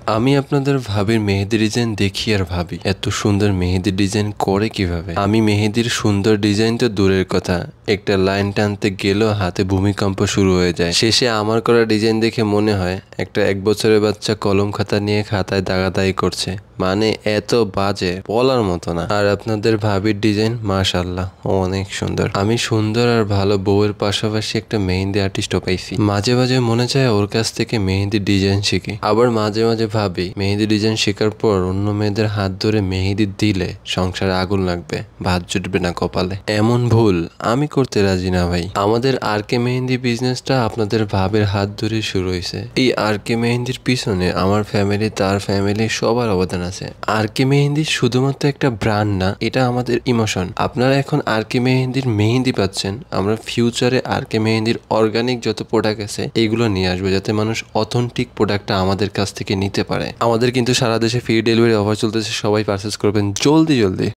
আমি আপনাদের ভাবির মেহেদি ডিজাইন দেখি আর ভাবি এত সুন্দর মেহেদি ডিজাইন করে কিভাবে। আমি মেহেদির সুন্দর ডিজাইন তো দূরের কথা, একটা লাইন টানতে গেলেও হাতে ভূমিকম্প শুরু হয়ে যায়। শেষে আমার করা ডিজাইন দেখে মনে হয় একটা 1 বছরের বাচ্চা কলম খাতা নিয়ে খাতায় দাগাদাগি করছে। মানে এত বাজে বলার মতো না। আর আপনাদের ভাবির ডিজাইন মাশাআল্লাহ অনেক সুন্দর। আমি সুন্দর আর ভালো বউয়ের পাশাপাশি একটা মেহেন্দি আর্টিস্টও পাইছি। মাঝে মাঝে মনে চায় ওর কাছ থেকে মেহেন্দি ডিজাইন শিখি। আবার মাঝে মাঝে ভাবি মেহেদি ডিজাইন শেখার পর অন্য মেয়েদের হাত ধরে মেহেদি দিলে সংসারে আগুন লাগবে, ভাত জুটবে না কপালে। এমন ভুল আমি করতে রাজি না ভাই। আমাদের আরকে মেহেন্দি বিজনেসটা আপনাদের ভাবের হাত ধরে শুরু হয়েছে। এই আরকে মেহেন্দির পিছনে আমার ফ্যামিলি, তার ফ্যামিলি সবার অবদান আছে। আরকে মেহেন্দি শুধুমাত্র একটা ব্র্যান্ড না, এটা আমাদের ইমোশন। আপনারা এখন আরকে মেহেন্দির মেহেন্দি পাচ্ছেন, আমরা ফিউচারে আরকে মেহেন্দির অর্গানিক যত প্রোডাক্ট আছে এইগুলো নিয়ে আসবো, যাতে মানুষ অথেন্টিক প্রোডাক্টটা আমাদের কাছ থেকে নিতে পারে। আমাদের কিন্তু সারা দেশে ফ্রি ডেলিভারি অফার চলতেছে, সবাই পারচেস করবেন জলদি জলদি।